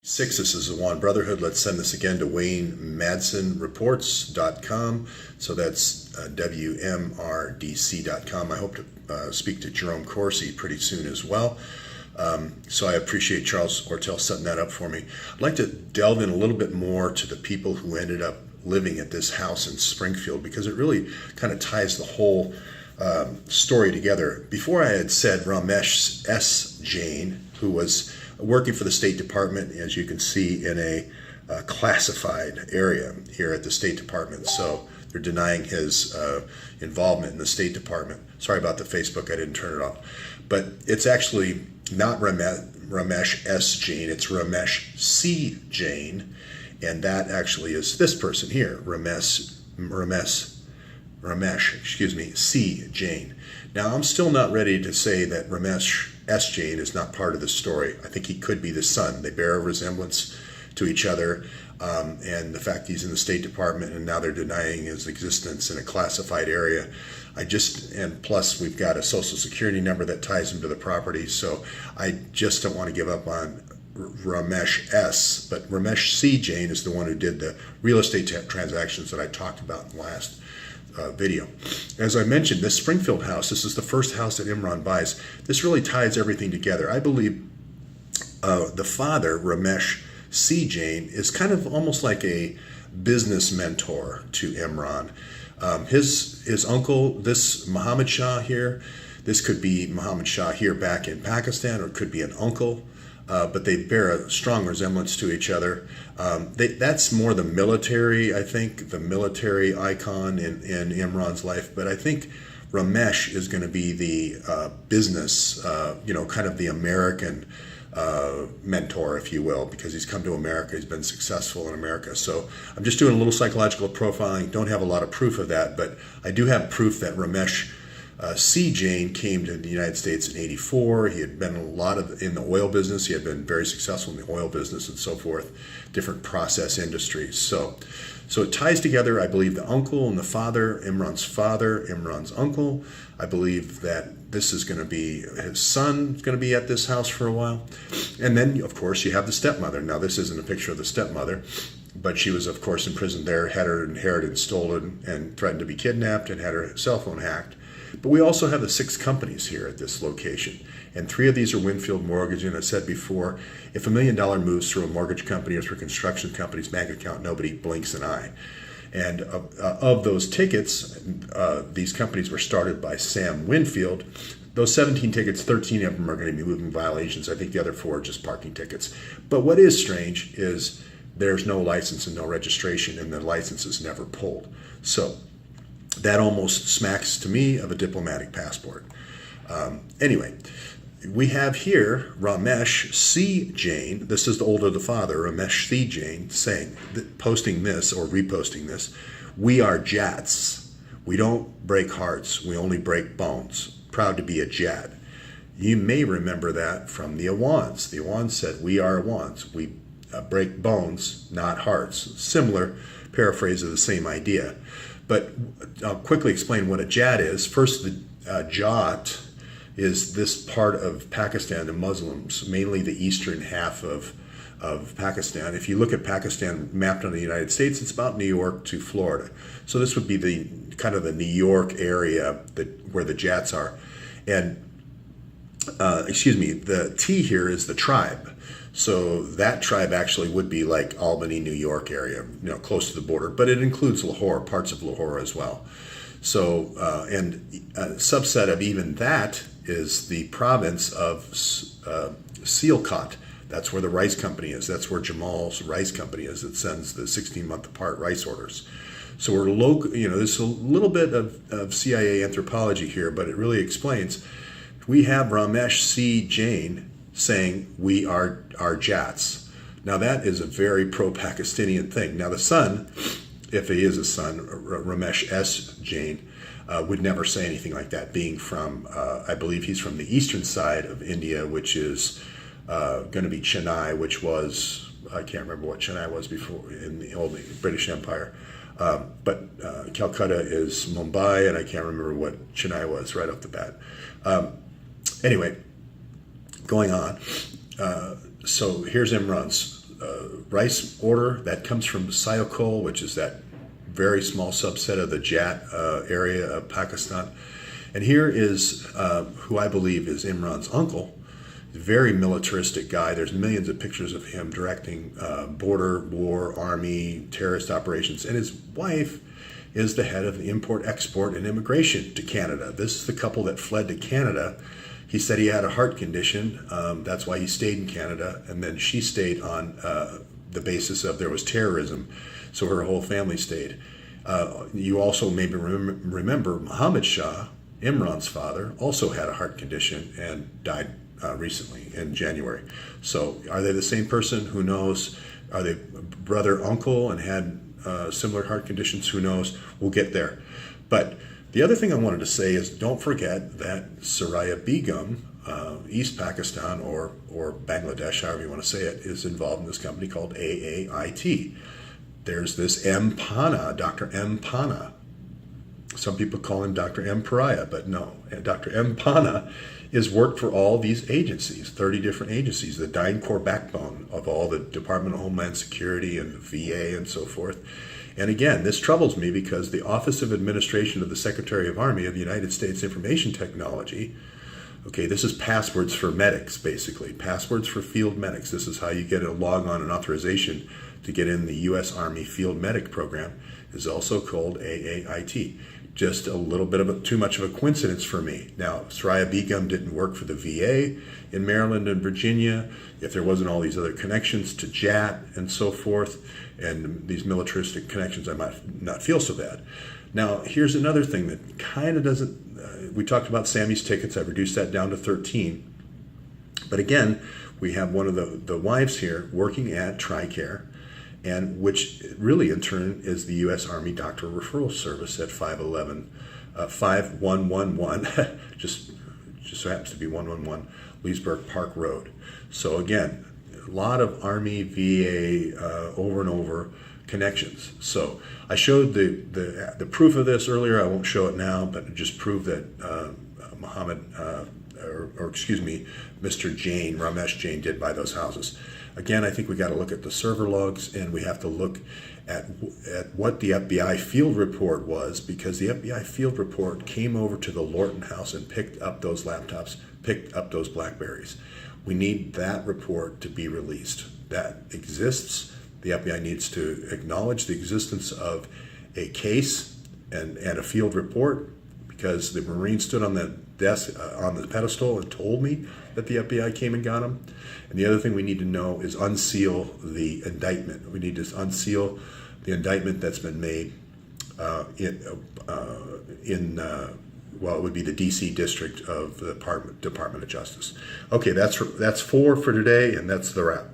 Six, this is Awan Brotherhood. Let's send this again to WayneMadsenReports.com. So that's WMRDC.com. I hope to speak to Jerome Corsi pretty soon as well. So I appreciate Charles Ortel setting that up for me. I'd like to delve in a little bit more to the people who ended up living at this house in Springfield, because it really kind of ties the whole story together. Before I had said Ramesh S. Jain, who was working for the State Department, as you can see, in a classified area here at the State Department. So they're denying his involvement in the State Department. Sorry about the Facebook, I didn't turn it off. But it's actually not Ramesh S. Jain, it's Ramesh C. Jain. And that actually is this person here, Ramesh C. Jain. Now, I'm still not ready to say that Ramesh S. Jain is not part of the story. I think he could be the son. They bear a resemblance to each other, and the fact he's in the State Department and now they're denying his existence in a classified area. And plus we've got a social security number that ties him to the property, so I just don't want to give up on Ramesh S. But Ramesh C. Jain is the one who did the real estate transactions that I talked about in the last video. As I mentioned, this Springfield house, this is the first house that Imran buys. This really ties everything together. I believe the father, Ramesh C. Jain, is kind of almost like a business mentor to Imran. His uncle, this Muhammad Shah here, this could be Muhammad Shah here back in Pakistan, or it could be an uncle. But they bear a strong resemblance to each other. That's more the military, I think, the military icon in Imran's life. But I think Ramesh is going to be the business, kind of the American mentor, if you will, because he's come to America. He's been successful in America. So I'm just doing a little psychological profiling. Don't have a lot of proof of that, but I do have proof that Ramesh C. Jain came to the United States in '84. He had been in the oil business. He had been very successful in the oil business and so forth, different process industries. So it ties together, I believe, the uncle and the father, Imran's uncle. I believe that this is going to be, his son is going to be at this house for a while. And then, of course, you have the stepmother. Now, this isn't a picture of the stepmother, but she was, of course, imprisoned there, had her inherited stolen, and threatened to be kidnapped, and had her cell phone hacked. But we also have the 6 companies here at this location, and 3 of these are Winfield Mortgage. And I said before, if $1 million moves through a mortgage company or through a construction company's bank account, nobody blinks an eye. And of those tickets, these companies were started by Sam Winfield. Those 17 tickets, 13 of them are going to be moving violations. I think the other 4 are just parking tickets. But what is strange is there's no license and no registration, and the license is never pulled. So that almost smacks to me of a diplomatic passport. Anyway, we have here Ramesh C. Jain. This is the older the father, Ramesh C. Jain, posting this or reposting this. We are Jats. We don't break hearts. We only break bones. Proud to be a Jat. You may remember that from the Awans. The Awans said, we are Awans. We break bones, not hearts. Similar paraphrase of the same idea. But I'll quickly explain what a Jat is. First, the Jat is this part of Pakistan, the Muslims, mainly the eastern half of Pakistan. If you look at Pakistan mapped on the United States, it's about New York to Florida. So this would be the kind of the New York area where the Jats are. And, the T here is the tribe. So that tribe actually would be like Albany, New York area, close to the border, but it includes Lahore, parts of Lahore as well. So, and a subset of even that is the province of Sialkot. That's where the rice company is. That's where Jamal's rice company is. It sends the 16-month apart rice orders. So we're local, there's a little bit of CIA anthropology here, but it really explains. We have Ramesh C. Jain saying we are Jats. Now that is a very pro-Pakistani thing. Now the son, if he is a son, Ramesh S. Jain, would never say anything like that, being from, I believe he's from the eastern side of India, which is going to be Chennai, which was, I can't remember what Chennai was before in the old British Empire. But Calcutta is Mumbai, and I can't remember what Chennai was right off the bat. Anyway, going on. So here's Imran's rice order that comes from Sialkot, which is that very small subset of the Jat area of Pakistan. And here is who I believe is Imran's uncle. Very militaristic guy. There's millions of pictures of him directing border war, army, terrorist operations. And his wife is the head of the import, export, and immigration to Canada. This is the couple that fled to Canada. He said he had a heart condition. That's why he stayed in Canada. And then she stayed on the basis of there was terrorism. So her whole family stayed. You also maybe remember Mohammed Shah, Imran's father, also had a heart condition and died recently in January. So are they the same person? Who knows? Are they brother, uncle, and had similar heart conditions? Who knows? We'll get there. But the other thing I wanted to say is don't forget that Soraya Begum, East Pakistan or Bangladesh, however you want to say it, is involved in this company called AAIT. There's this M. Pana, Dr. M. Pana. Some people call him Dr. M. Pariah, but no. Dr. M. Pana is worked for all these agencies, 30 different agencies, the 9 core backbone of all the Department of Homeland Security and the VA and so forth. And again, this troubles me because the Office of Administration of the Secretary of Army of the United States Information Technology, okay, this is passwords for medics, basically, passwords for field medics. This is how you get a log on and authorization to get in the U.S. Army Field Medic Program, is also called AAIT. Just a little bit too much of a coincidence for me. Now, Soraya Begum didn't work for the VA in Maryland and Virginia. If there wasn't all these other connections to JAT and so forth, and these militaristic connections, I might not feel so bad. Now, here's another thing that kind of doesn't, we talked about Sammy's tickets. I reduced that down to 13. But again, we have one of the wives here working at TRICARE, and which really in turn is the U.S. Army Doctor Referral Service at 5111, just so happens to be 111 Leesburg Park Road. So again, a lot of Army, VA, over and over connections. So I showed the proof of this earlier. I won't show it now, but just prove that Mr. Jain, Ramesh Jain, did buy those houses. Again, I think we got to look at the server logs, and we have to look at what the FBI field report was, because the FBI field report came over to the Lorton house and picked up those laptops, picked up those Blackberries. We need that report to be released. That exists. The FBI needs to acknowledge the existence of a case and a field report, because the Marine stood on the desk, on the pedestal, and told me that the FBI came and got him. And the other thing we need to know is unseal the indictment. We need to unseal the indictment that's been made it would be the D.C. District of the Department of Justice. Okay, that's 4 for today, and that's the wrap.